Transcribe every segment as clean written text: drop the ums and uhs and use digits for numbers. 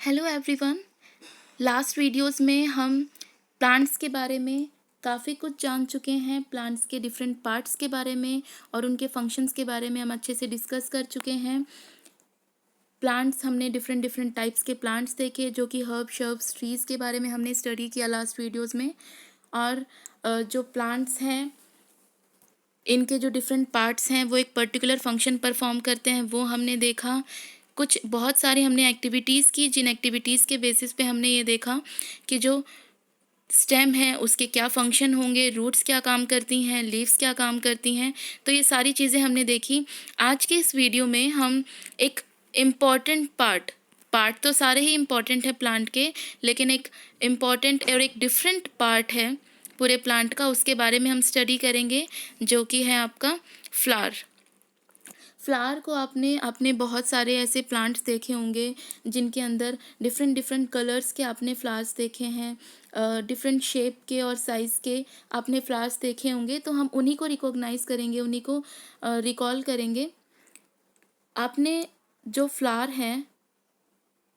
Hello everyone. Last videos में हम plants के बारे में काफ़ी कुछ जान चुके हैं। प्लांट्स के डिफरेंट पार्ट्स के बारे में और उनके फंक्शंस के बारे में हम अच्छे से डिस्कस कर चुके हैं। प्लांट्स हमने डिफरेंट डिफरेंट टाइप्स के प्लांट्स देखे, जो कि हर्ब शर्ब्स ट्रीज़ के बारे में हमने स्टडी किया लास्ट वीडियोस में। और जो प्लांट्स हैं, इनके जो डिफरेंट पार्ट्स हैं वो एक पर्टिकुलर फंक्शन परफॉर्म करते हैं, वो हमने देखा। कुछ बहुत सारी हमने एक्टिविटीज़ की, जिन एक्टिविटीज़ के बेसिस पे हमने ये देखा कि जो स्टेम है उसके क्या फंक्शन होंगे, रूट्स क्या काम करती हैं, लीव्स क्या काम करती हैं। तो ये सारी चीज़ें हमने देखी। आज के इस वीडियो में हम एक इम्पॉर्टेंट पार्ट तो सारे ही इम्पॉर्टेंट है प्लांट के, लेकिन एक इम्पॉर्टेंट और एक डिफरेंट पार्ट है पूरे प्लांट का, उसके बारे में हम स्टडी करेंगे, जो कि है आपका फ्लावर। फ्लावर को आपने आपने बहुत सारे ऐसे प्लांट्स देखे होंगे जिनके अंदर डिफरेंट डिफरेंट कलर्स के आपने फ्लावर्स देखे हैं, डिफरेंट शेप के और साइज़ के आपने फ्लावर्स देखे होंगे। तो हम उन्हीं को रिकॉग्नाइज करेंगे, उन्हीं को रिकॉल करेंगे। आपने जो फ्लावर हैं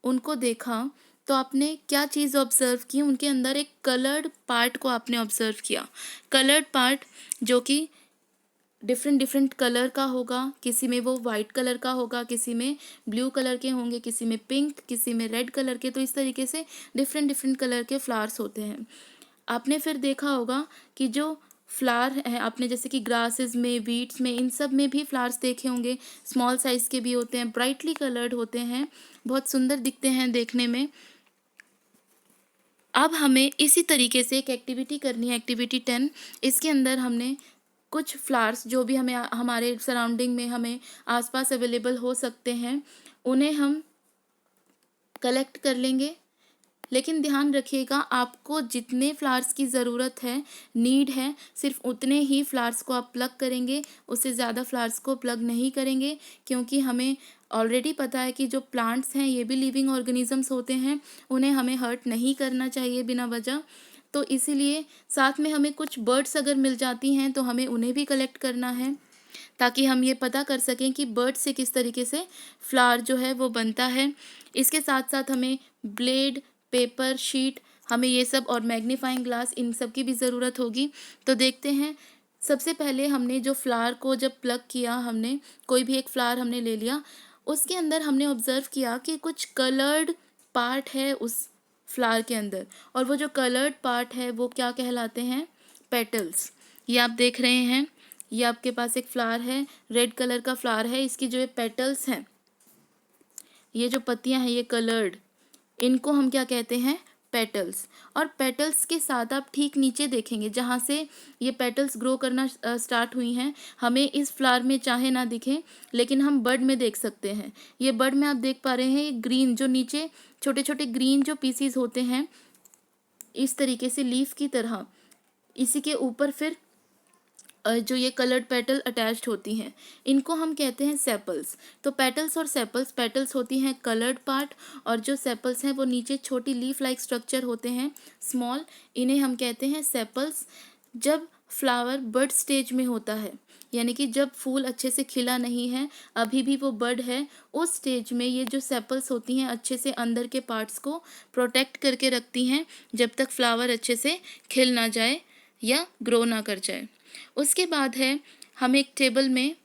उनको देखा तो आपने क्या चीज़ ऑब्ज़र्व की, उनके अंदर एक कलर्ड पार्ट को आपने ऑब्ज़र्व किया। कलर्ड पार्ट जो कि डिफरेंट डिफरेंट कलर का होगा, किसी में वो वाइट कलर का होगा, किसी में ब्लू कलर के होंगे, किसी में पिंक, किसी में रेड कलर के। तो इस तरीके से डिफरेंट डिफरेंट कलर के फ्लावर्स होते हैं। आपने फिर देखा होगा कि जो फ्लावर है, आपने जैसे कि ग्रासेस में, वीड्स में, इन सब में भी फ्लावर्स देखे होंगे। स्मॉल साइज़ के भी होते हैं, ब्राइटली कलर्ड होते हैं, बहुत सुंदर दिखते हैं देखने में। अब हमें इसी तरीके से एक एक्टिविटी करनी है, एक्टिविटी 10। इसके अंदर हमने कुछ फ्लावर्स जो भी हमें हमारे सराउंडिंग में हमें आसपास अवेलेबल हो सकते हैं, उन्हें हम कलेक्ट कर लेंगे। लेकिन ध्यान रखिएगा, आपको जितने फ्लावर्स की ज़रूरत है, नीड है, सिर्फ उतने ही फ्लावर्स को आप प्लग करेंगे, उससे ज़्यादा फ्लावर्स को प्लग नहीं करेंगे। क्योंकि हमें ऑलरेडी पता है कि जो प्लांट्स हैं ये भी लिविंग ऑर्गेनिजम्स होते हैं, उन्हें हमें हर्ट नहीं करना चाहिए बिना वजह। तो इसीलिए साथ में हमें कुछ बर्ड्स अगर मिल जाती हैं तो हमें उन्हें भी कलेक्ट करना है, ताकि हम ये पता कर सकें कि बर्ड से किस तरीके से फ्लावर जो है वो बनता है। इसके साथ साथ हमें ब्लेड, पेपर, शीट, हमें ये सब और मैग्नीफाइंग ग्लास, इन सब की भी ज़रूरत होगी। तो देखते हैं, सबसे पहले हमने जो फ्लावर को जब प्लग किया, हमने कोई भी एक फ्लावर हमने ले लिया, उसके अंदर हमने ऑब्ज़र्व किया कि कुछ कलर्ड पार्ट है उस फ्लावर के अंदर। और वो जो कलर्ड पार्ट है वो क्या कहलाते हैं? पेटल्स। ये आप देख रहे हैं, ये आपके पास एक फ्लावर है, रेड कलर का फ्लावर है। इसकी जो ये पेटल्स हैं, ये जो पत्तियां हैं, ये कलर्ड, इनको हम क्या कहते हैं? पेटल्स। और पेटल्स के साथ आप ठीक नीचे देखेंगे, जहाँ से ये पेटल्स ग्रो करना स्टार्ट हुई हैं, हमें इस फ्लावर में चाहे ना दिखे, लेकिन हम बड में देख सकते हैं। ये बड में आप देख पा रहे हैं, ये ग्रीन जो नीचे छोटे छोटे ग्रीन जो पीसीज होते हैं, इस तरीके से लीफ की तरह, इसी के ऊपर फिर जो ये कलर्ड पेटल अटैच्ड होती हैं, इनको हम कहते हैं सेपल्स। तो पेटल्स और सेपल्स, पेटल्स होती हैं कलर्ड पार्ट, और जो सेपल्स हैं वो नीचे छोटी लीफ लाइक स्ट्रक्चर होते हैं, स्मॉल, इन्हें हम कहते हैं सेपल्स। जब फ्लावर बड स्टेज में होता है, यानी कि जब फूल अच्छे से खिला नहीं है, अभी भी वो बड है, उस स्टेज में ये जो सेपल्स होती हैं अच्छे से अंदर के पार्ट्स को प्रोटेक्ट करके रखती हैं, जब तक फ्लावर अच्छे से खिल ना जाए या ग्रो ना कर जाए। उसके बाद है, हमें एक टेबल में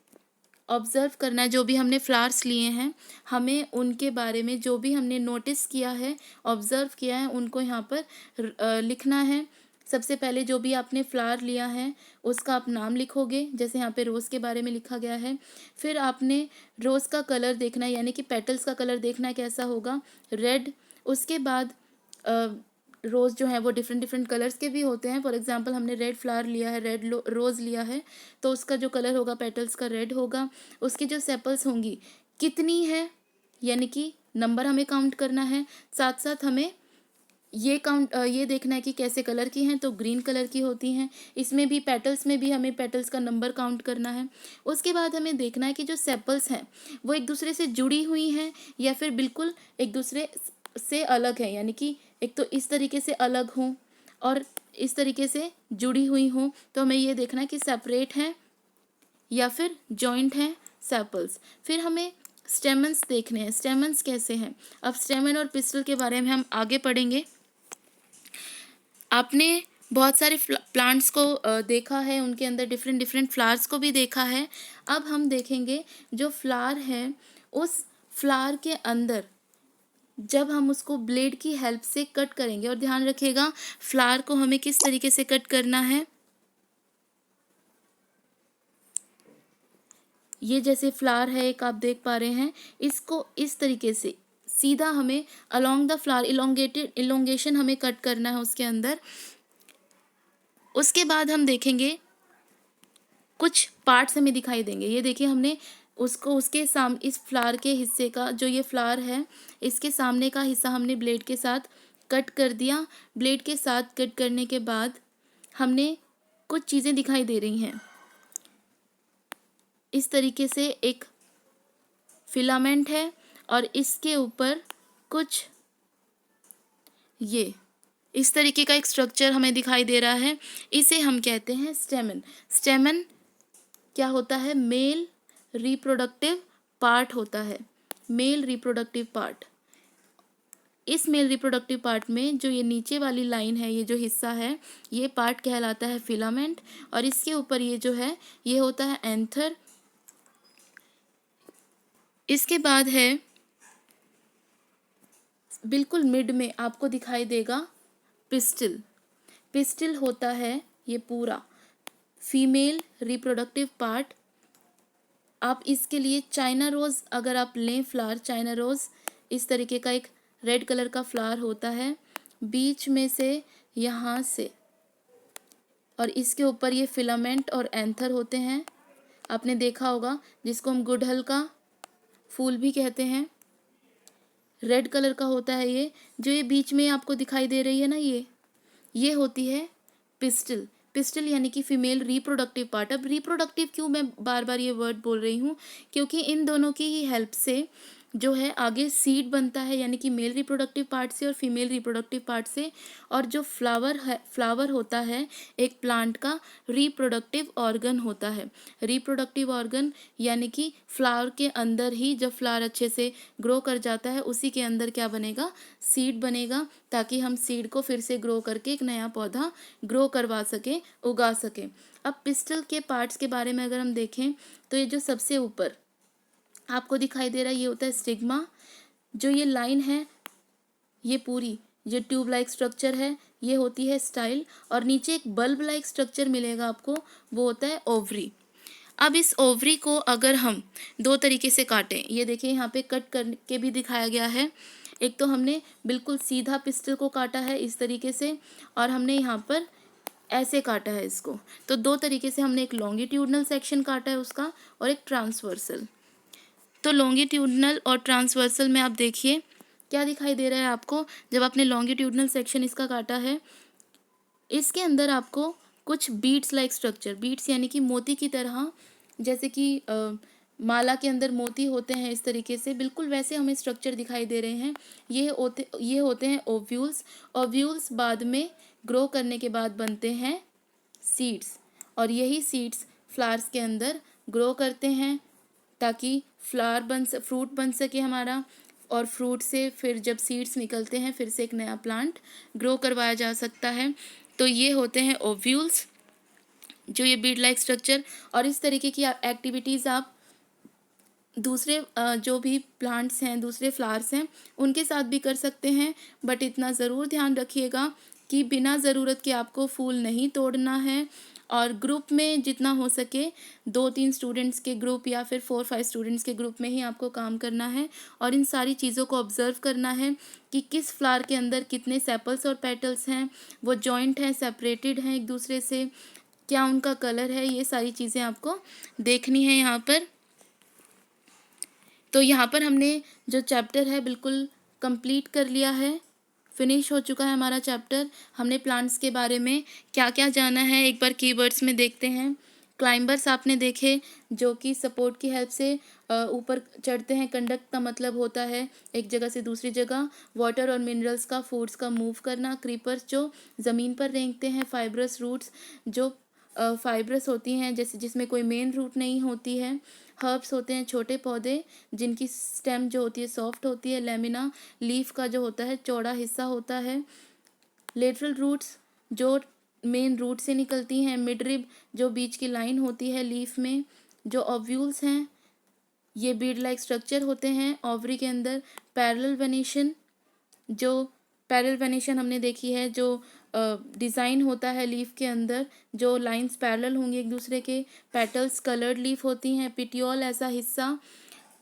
ऑब्ज़र्व करना है, जो भी हमने फ्लावर्स लिए हैं, हमें उनके बारे में जो भी हमने नोटिस किया है, ऑब्ज़र्व किया है, उनको यहाँ पर लिखना है। सबसे पहले जो भी आपने फ्लावर लिया है उसका आप नाम लिखोगे, जैसे यहाँ पे रोज़ के बारे में लिखा गया है। फिर आपने रोज़ का कलर देखना है, यानी कि पेटल्स का कलर देखना है कैसा होगा, रेड। उसके बाद रोज़ जो हैं वो डिफरेंट डिफरेंट कलर्स के भी होते हैं। फॉर एग्जांपल हमने रेड फ्लावर लिया है, रेड रोज़ लिया है, तो उसका जो कलर होगा पेटल्स का रेड होगा। उसकी जो सेपल्स होंगी कितनी है, यानी कि नंबर हमें काउंट करना है। साथ साथ हमें ये देखना है कि कैसे कलर की हैं, तो ग्रीन कलर की होती हैं। इसमें भी पेटल्स में भी हमें पेटल्स का नंबर काउंट करना है। उसके बाद हमें देखना है कि जो सेपल्स हैं वो एक दूसरे से जुड़ी हुई हैं या फिर बिल्कुल एक दूसरे से अलग है, यानी कि एक तो इस तरीके से अलग हों और इस तरीके से जुड़ी हुई हों। तो हमें ये देखना है कि सेपरेट हैं या फिर जॉइंट हैं सेपल्स। फिर हमें स्टेमन्स देखने हैं, स्टेमन्स कैसे हैं। अब स्टेमन और पिस्टल के बारे में हम आगे पढ़ेंगे। आपने बहुत सारे प्लांट्स को देखा है, उनके अंदर डिफरेंट डिफरेंट फ्लावर्स को भी देखा है। अब हम देखेंगे जो फ्लावर है, उस फ्लावर के अंदर जब हम उसको ब्लेड की हेल्प से कट करेंगे, और ध्यान रखिएगा फ्लावर को हमें किस तरीके से कट करना है। ये जैसे फ्लावर है एक, आप देख पा रहे हैं, इसको इस तरीके से सीधा हमें अलोंग द फ्लावर इलोंगेशन हमें कट करना है उसके अंदर। उसके बाद हम देखेंगे कुछ पार्ट्स हमें दिखाई देंगे। ये देखिए हमने उसको उसके सामने इस फ्लावर के हिस्से का, जो ये फ्लावर है इसके सामने का हिस्सा हमने ब्लेड के साथ कट कर दिया। ब्लेड के साथ कट करने के बाद हमने कुछ चीज़ें दिखाई दे रही हैं। इस तरीके से एक फिलामेंट है और इसके ऊपर कुछ ये इस तरीके का एक स्ट्रक्चर हमें दिखाई दे रहा है। इसे हम कहते हैं स्टेमन। स्टेमन क्या होता है? मेल रिप्रोडक्टिव पार्ट होता है, मेल रिप्रोडक्टिव पार्ट। इस मेल रिप्रोडक्टिव पार्ट में जो ये नीचे वाली लाइन है, ये जो हिस्सा है, ये पार्ट कहलाता है फिलामेंट, और इसके ऊपर ये जो है ये होता है एंथर। इसके बाद है बिल्कुल मिड में आपको दिखाई देगा पिस्टिल। पिस्टिल होता है ये पूरा फीमेल रिप्रोडक्टिव पार्ट। आप इसके लिए चाइना रोज़ अगर आप लें फ्लावर, चाइना रोज़ इस तरीके का एक रेड कलर का फ्लावर होता है, बीच में से यहाँ से, और इसके ऊपर ये फिलामेंट और एंथर होते हैं। आपने देखा होगा जिसको हम गुड़हल का फूल भी कहते हैं, रेड कलर का होता है ये। जो ये बीच में आपको दिखाई दे रही है ना, ये होती है पिस्टिल। पिस्टिल यानी कि फीमेल रिप्रोडक्टिव पार्ट। अब रिप्रोडक्टिव क्यों मैं बार बार ये वर्ड बोल रही हूँ? क्योंकि इन दोनों की ही हेल्प से जो है आगे सीड बनता है, यानी कि मेल रिप्रोडक्टिव पार्ट से और फीमेल रिप्रोडक्टिव पार्ट से। और जो फ्लावर है, फ्लावर होता है एक प्लांट का रिप्रोडक्टिव ऑर्गन होता है। रिप्रोडक्टिव ऑर्गन यानी कि फ्लावर के अंदर ही जब फ्लावर अच्छे से ग्रो कर जाता है, उसी के अंदर क्या बनेगा? सीड बनेगा, ताकि हम सीड को फिर से ग्रो करके एक नया पौधा ग्रो करवा सकें, उगा सकें। अब पिस्टल के पार्ट्स के बारे में अगर हम देखें तो ये जो सबसे ऊपर आपको दिखाई दे रहा है ये होता है स्टिग्मा। जो ये लाइन है, ये पूरी जो ट्यूब लाइक स्ट्रक्चर है, ये होती है स्टाइल, और नीचे एक बल्ब लाइक स्ट्रक्चर मिलेगा आपको, वो होता है ओवरी। अब इस ओवरी को अगर हम दो तरीके से काटें, ये देखिए यहाँ पे कट करके भी दिखाया गया है। एक तो हमने बिल्कुल सीधा पिस्टल को काटा है इस तरीके से, और हमने यहाँ पर ऐसे काटा है इसको। तो दो तरीके से हमने एक लॉन्गिट्यूडनल सेक्शन काटा है उसका, और एक ट्रांसवर्सल। तो लॉन्गिट्यूडनल और ट्रांसवर्सल में आप देखिए क्या दिखाई दे रहा है आपको। जब आपने लॉन्गिट्यूडनल सेक्शन इसका काटा है, इसके अंदर आपको कुछ बीट्स लाइक स्ट्रक्चर, बीट्स यानी कि मोती की तरह, जैसे कि माला के अंदर मोती होते हैं इस तरीके से, बिल्कुल वैसे हमें स्ट्रक्चर दिखाई दे रहे हैं। ये होते हैं ओव्यूल्स। ओव्यूल्स बाद में ग्रो करने के बाद बनते हैं सीड्स, और यही सीड्स फ्लावर्स के अंदर ग्रो करते हैं ताकि फ्रूट बन सके हमारा, और फ्रूट से फिर जब सीड्स निकलते हैं फिर से एक नया प्लांट ग्रो करवाया जा सकता है। तो ये होते हैं ओव्यूल्स, जो ये बीड लाइक स्ट्रक्चर। और इस तरीके की एक्टिविटीज़ आप दूसरे जो भी प्लांट्स हैं, दूसरे फ्लावर्स हैं, उनके साथ भी कर सकते हैं। बट इतना ज़रूर ध्यान रखिएगा कि बिना ज़रूरत के आपको फूल नहीं तोड़ना है, और ग्रुप में जितना हो सके 2-3 स्टूडेंट्स के ग्रुप या फिर 4-5 स्टूडेंट्स के ग्रुप में ही आपको काम करना है, और इन सारी चीज़ों को ऑब्ज़र्व करना है कि किस फ्लावर के अंदर कितने सेपल्स और पेटल्स हैं, वो जॉइंट हैं, सेपरेटेड हैं एक दूसरे से, क्या उनका कलर है, ये सारी चीज़ें आपको देखनी है यहाँ पर। तो यहाँ पर हमने जो चैप्टर है बिल्कुल कंप्लीट कर लिया है, फिनिश हो चुका है हमारा चैप्टर। हमने प्लांट्स के बारे में क्या क्या जाना है एक बार कीवर्ड्स में देखते हैं। क्लाइंबर्स आपने देखे, जो कि सपोर्ट की हेल्प से ऊपर चढ़ते हैं। कंडक्ट का मतलब होता है एक जगह से दूसरी जगह वाटर और मिनरल्स का, फूड्स का मूव करना। क्रीपर्स जो ज़मीन पर रेंगते हैं। फाइब्रस रूट्स जो फाइब्रस होती हैं, जैसे जिसमें कोई मेन रूट नहीं होती है। हर्ब्स होते हैं छोटे पौधे जिनकी स्टेम जो होती है सॉफ्ट होती है। लेमिना लीफ का जो होता है चौड़ा हिस्सा होता है। लेटरल रूट्स जो मेन रूट से निकलती हैं। मिड रिब जो बीच की लाइन होती है लीफ में। जो ओव्यूल्स हैं ये बीड लाइक स्ट्रक्चर होते हैं ओवरी के अंदर। पैरेलल वेनेशन जो पैरेलल वेनेशन हमने देखी है जो डिज़ाइन होता है लीफ के अंदर जो लाइंस पैरेलल होंगी एक दूसरे के। पेटल्स कलर्ड लीफ होती हैं। पिटियोल ऐसा हिस्सा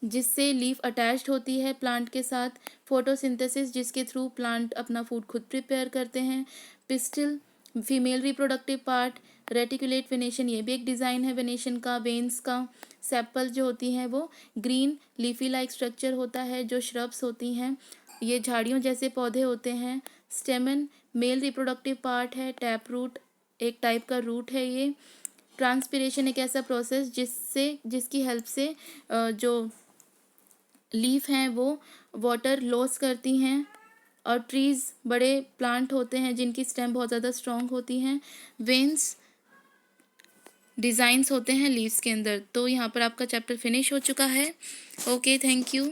जिससे लीफ अटैच्ड होती है प्लांट के साथ। फोटोसिंथेसिस जिसके थ्रू प्लांट अपना फूड खुद प्रिपेयर करते हैं। Pistil female reproductive part. Reticulate venation ये भी एक डिज़ाइन है वेनेशन का। वेन्स का। सेपल जो होती हैं वो ग्रीन लीफी लाइक स्ट्रक्चर होता है जो श्रब्स होती हैं ये झाड़ियों जैसे पौधे होते हैं। स्टेमन मेल रिप्रोडक्टिव पार्ट है। टैप रूट एक टाइप का रूट है ये। ट्रांसपिरेशन एक ऐसा प्रोसेस जिसकी हेल्प से जो लीफ हैं वो वाटर लॉस करती हैं। और ट्रीज़ बड़े प्लांट होते हैं जिनकी स्टेम बहुत ज़्यादा स्ट्रॉन्ग होती हैं। वेन्स डिज़ाइंस होते हैं लीव्स के अंदर। तो यहाँ पर आपका चैप्टर फिनिश हो चुका है। Okay, thank you.